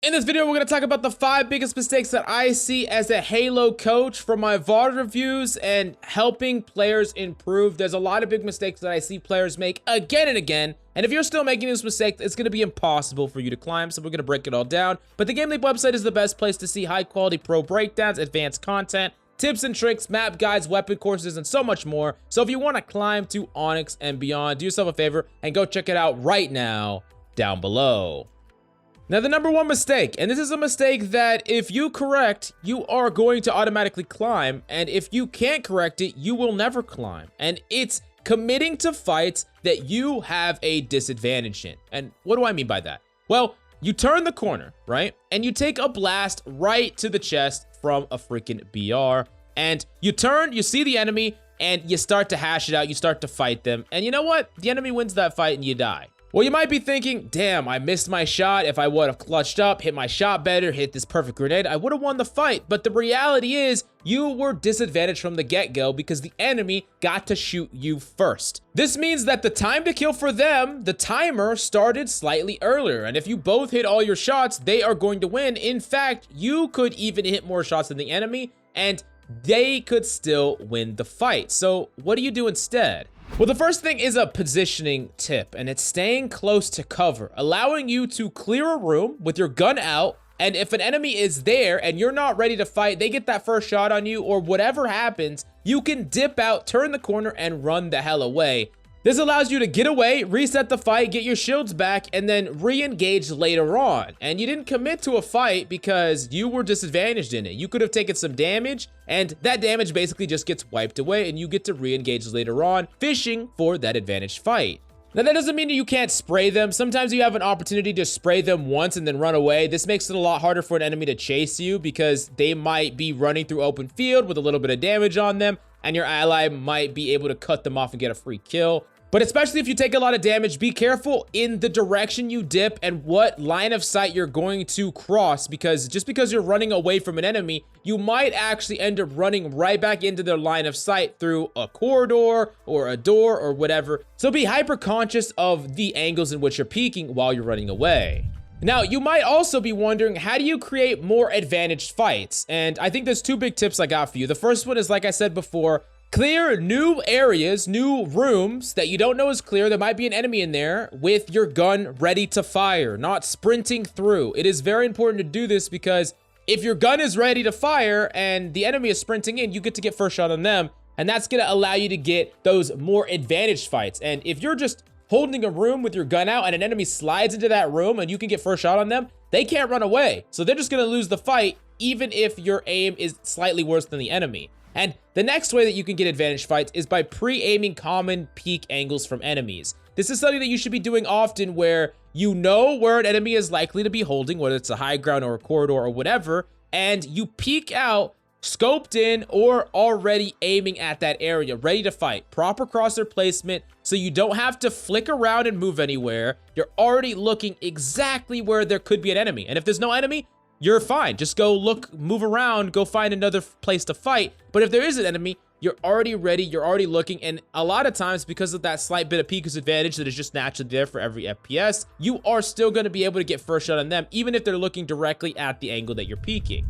In this video, we're going to talk about the 5 biggest mistakes that I see as a Halo coach from my VOD reviews and helping players improve. There's a lot of big mistakes that I see players make again and again. And if you're still making this mistake, it's going to be impossible for you to climb. So we're going to break it all down. But the GameLeap website is the best place to see high quality pro breakdowns, advanced content, tips and tricks, map guides, weapon courses, and so much more. So if you want to climb to Onyx and beyond, do yourself a favor and go check it out right now down below. Now, the number one mistake, and this is a mistake that if you correct, you are going to automatically climb, and if you can't correct it, you will never climb. And it's committing to fights that you have a disadvantage in. And what do I mean by that? Well, you turn the corner, right? And you take a blast right to the chest from a freaking BR, and you turn, you see the enemy, and you start to hash it out, you start to fight them, and you know what? The enemy wins that fight and you die. Well, you might be thinking, damn, I missed my shot. If I would have clutched up, hit my shot better, hit this perfect grenade, I would have won the fight. But the reality is, you were disadvantaged from the get-go because the enemy got to shoot you first. This means that the time to kill for them, the timer started slightly earlier. And if you both hit all your shots, they are going to win. In fact, you could even hit more shots than the enemy, and they could still win the fight. So what do you do instead? Well, the first thing is a positioning tip, and it's staying close to cover, allowing you to clear a room with your gun out, and if an enemy is there and you're not ready to fight, they get that first shot on you, or whatever happens, you can dip out, turn the corner, and run the hell away. This allows you to get away, reset the fight, get your shields back, and then re-engage later on. And you didn't commit to a fight because you were disadvantaged in it. You could have taken some damage, and that damage basically just gets wiped away, and you get to re-engage later on, fishing for that advantage fight. Now, that doesn't mean that you can't spray them. Sometimes you have an opportunity to spray them once and then run away. This makes it a lot harder for an enemy to chase you because they might be running through open field with a little bit of damage on them, and your ally might be able to cut them off and get a free kill. But especially if you take a lot of damage, be careful in the direction you dip and what line of sight you're going to cross, because just because you're running away from an enemy, you might actually end up running right back into their line of sight through a corridor or a door or whatever. So be hyper conscious of the angles in which you're peeking while you're running away. Now, you might also be wondering, how do you create more advantaged fights? And I think there's 2 big tips I got for you. The first one is, like I said before, clear new areas, new rooms that you don't know is clear. There might be an enemy in there with your gun ready to fire, not sprinting through. It is very important to do this because if your gun is ready to fire and the enemy is sprinting in, you get to get first shot on them. And that's going to allow you to get those more advantaged fights. And if you're just holding a room with your gun out and an enemy slides into that room and you can get first shot on them, they can't run away. So they're just going to lose the fight even if your aim is slightly worse than the enemy. And the next way that you can get advantage fights is by pre-aiming common peek angles from enemies. This is something that you should be doing often where you know where an enemy is likely to be holding, whether it's a high ground or a corridor or whatever, and you peek out, scoped in, or already aiming at that area, ready to fight. Proper crosshair placement so you don't have to flick around and move anywhere. You're already looking exactly where there could be an enemy. And if there's no enemy, you're fine. Just go look, move around, go find another place to fight. But if there is an enemy, you're already ready, you're already looking, and a lot of times because of that slight bit of peeker's advantage that is just naturally there for every FPS, you are still going to be able to get first shot on them, even if they're looking directly at the angle that you're peeking.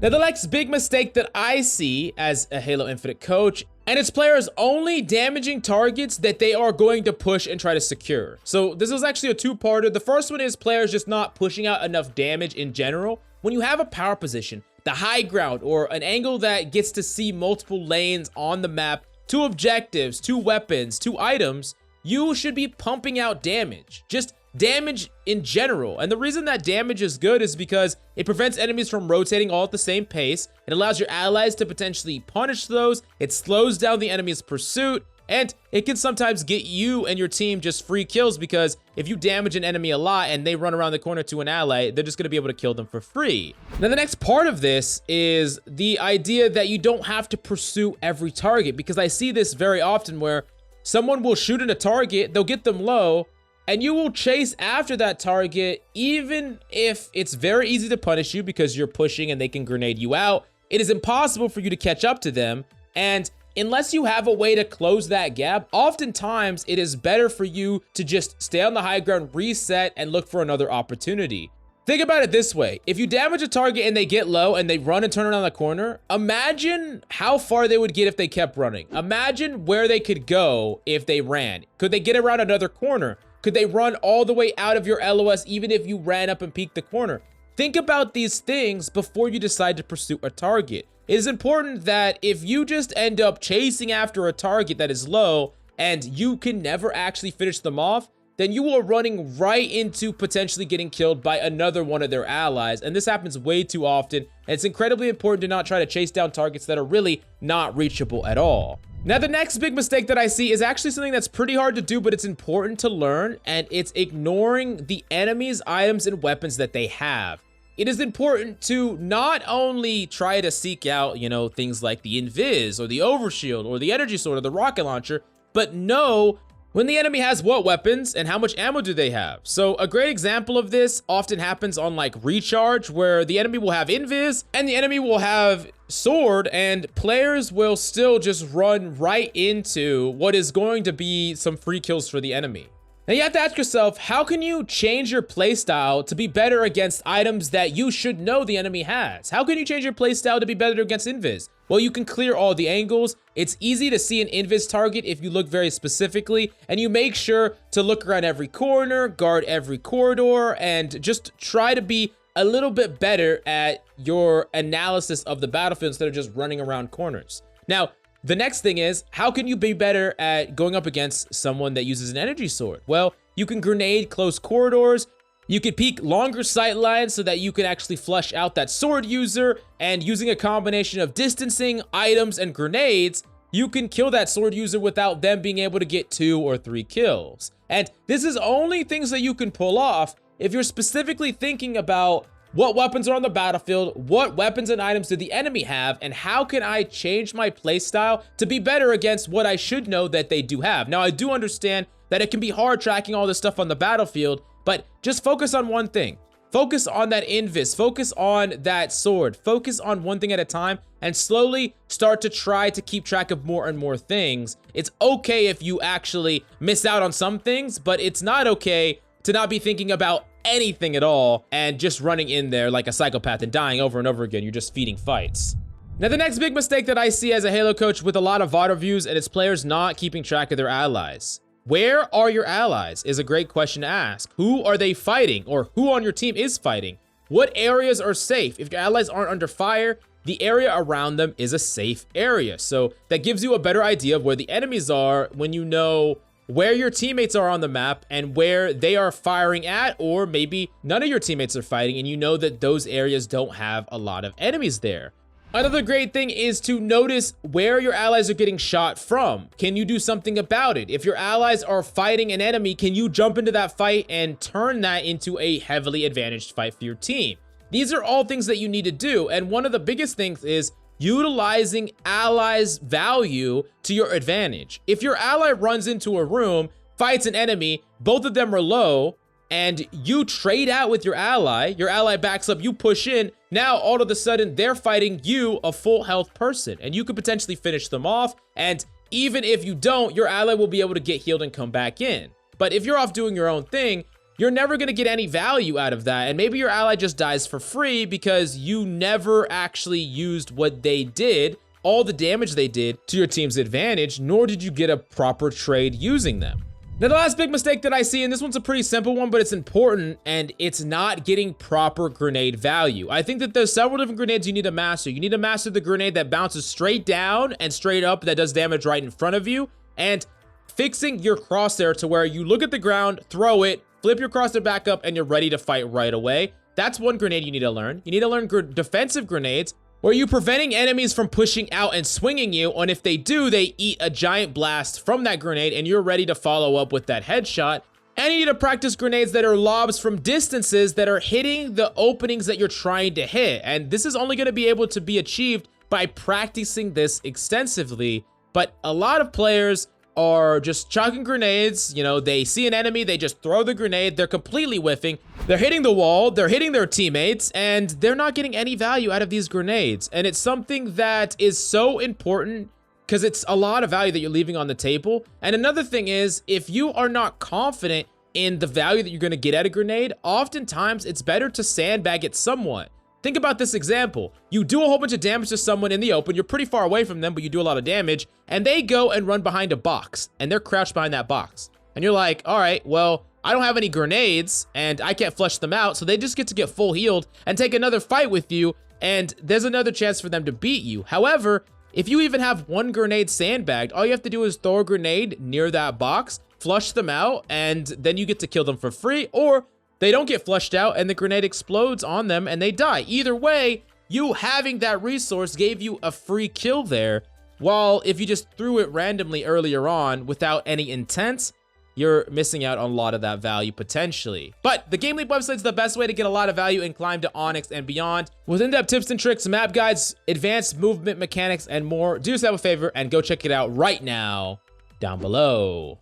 Now, the next big mistake that I see as a Halo Infinite coach, and it's players only damaging targets that they are going to push and try to secure. So this is actually a 2-parter. The first one is players just not pushing out enough damage in general. When you have a power position, the high ground, or an angle that gets to see multiple lanes on the map, 2 objectives, 2 weapons, 2 items, you should be pumping out damage. Just damage in general. And the reason that damage is good is because it prevents enemies from rotating all at the same pace. It allows your allies to potentially punish those. It slows down the enemy's pursuit. And it can sometimes get you and your team just free kills because if you damage an enemy a lot and they run around the corner to an ally, they're just going to be able to kill them for free. Now, the next part of this is the idea that you don't have to pursue every target, because I see this very often where someone will shoot at a target, they'll get them low, and you will chase after that target even if it's very easy to punish you because you're pushing and they can grenade you out. It is impossible for you to catch up to them, and unless you have a way to close that gap, oftentimes it is better for you to just stay on the high ground, reset, and look for another opportunity. Think about it this way. If you damage a target and they get low and they run and turn around the corner, imagine how far they would get if they kept running. Imagine where they could go if they ran. Could they get around another corner? Could they run all the way out of your LOS even if you ran up and peeked the corner? Think about these things before you decide to pursue a target. It is important that if you just end up chasing after a target that is low and you can never actually finish them off, then you are running right into potentially getting killed by another one of their allies. And this happens way too often. And it's incredibly important to not try to chase down targets that are really not reachable at all. Now, the next big mistake that I see is actually something that's pretty hard to do, but it's important to learn, and it's ignoring the enemy's items and weapons that they have. It is important to not only try to seek out, things like the invis or the overshield or the energy sword or the rocket launcher, but know when the enemy has what weapons and how much ammo do they have. So a great example of this often happens on like recharge, where the enemy will have invis and the enemy will have sword, and players will still just run right into what is going to be some free kills for the enemy. Now you have to ask yourself, how can you change your playstyle to be better against items that you should know the enemy has? How can you change your playstyle to be better against invis? Well, you can clear all the angles. It's easy to see an invis target if you look very specifically, and you make sure to look around every corner, guard every corridor, and just try to be a little bit better at your analysis of the battlefield instead of just running around corners. Now, the next thing is, how can you be better at going up against someone that uses an energy sword? Well, you can grenade close corridors. You can peek longer sight lines so that you can actually flush out that sword user, and using a combination of distancing, items, and grenades, you can kill that sword user without them being able to get 2 or 3 kills. And this is only things that you can pull off if you're specifically thinking about what weapons are on the battlefield, what weapons and items do the enemy have, and how can I change my playstyle to be better against what I should know that they do have. Now, I do understand that it can be hard tracking all this stuff on the battlefield, but just focus on one thing. Focus on that invis, focus on that sword, focus on one thing at a time, and slowly start to try to keep track of more and more things. It's okay if you actually miss out on some things, but it's not okay to not be thinking about anything at all and just running in there like a psychopath and dying over and over again. You're just feeding fights. Now, the next big mistake that I see as a Halo coach with a lot of VOD reviews, and it's players not keeping track of their allies. Where are your allies is a great question to ask. Who are they fighting, or who on your team is fighting? What areas are safe? If your allies aren't under fire, the area around them is a safe area. So that gives you a better idea of where the enemies are when you know where your teammates are on the map and where they are firing at, or maybe none of your teammates are fighting and you know that those areas don't have a lot of enemies there. Another great thing is to notice where your allies are getting shot from. Can you do something about it? If your allies are fighting an enemy, can you jump into that fight and turn that into a heavily advantaged fight for your team? These are all things that you need to do, and one of the biggest things is utilizing allies' value to your advantage. If your ally runs into a room, fights an enemy, both of them are low, and you trade out with your ally backs up, you push in, now all of a sudden they're fighting you, a full health person, and you could potentially finish them off, and even if you don't, your ally will be able to get healed and come back in. But if you're off doing your own thing, you're never going to get any value out of that, and maybe your ally just dies for free because you never actually used what they did, all the damage they did, to your team's advantage, nor did you get a proper trade using them. Now, the last big mistake that I see, and this one's a pretty simple one, but it's important, and it's not getting proper grenade value. I think that there's several different grenades you need to master. You need to master the grenade that bounces straight down and straight up, that does damage right in front of you, and fixing your crosshair to where you look at the ground, throw it, flip your crosshair back up, and you're ready to fight right away. That's one grenade you need to learn. You need to learn defensive grenades, where you're preventing enemies from pushing out and swinging you, and if they do, they eat a giant blast from that grenade, and you're ready to follow up with that headshot. And you need to practice grenades that are lobs from distances that are hitting the openings that you're trying to hit. And this is only going to be able to be achieved by practicing this extensively. But a lot of players are just chucking grenades. You know, they see an enemy, they just throw the grenade, they're completely whiffing, they're hitting the wall, they're hitting their teammates, and they're not getting any value out of these grenades. And it's something that is so important because it's a lot of value that you're leaving on the table. And another thing is, if you are not confident in the value that you're going to get at a grenade, oftentimes it's better to sandbag it somewhat. Think about this example. You do a whole bunch of damage to someone in the open. You're pretty far away from them, but you do a lot of damage. And they go and run behind a box. And they're crouched behind that box. And you're like, all right, well, I don't have any grenades. And I can't flush them out. So they just get to get full healed and take another fight with you. And there's another chance for them to beat you. However, if you even have one grenade sandbagged, all you have to do is throw a grenade near that box, flush them out, and then you get to kill them for free. Or they don't get flushed out and the grenade explodes on them and they die. Either way, you having that resource gave you a free kill there. While if you just threw it randomly earlier on without any intent, you're missing out on a lot of that value potentially. But the GameLeap website is the best way to get a lot of value and climb to Onyx and beyond. With in-depth tips and tricks, map guides, advanced movement mechanics, and more, do yourself a favor and go check it out right now down below.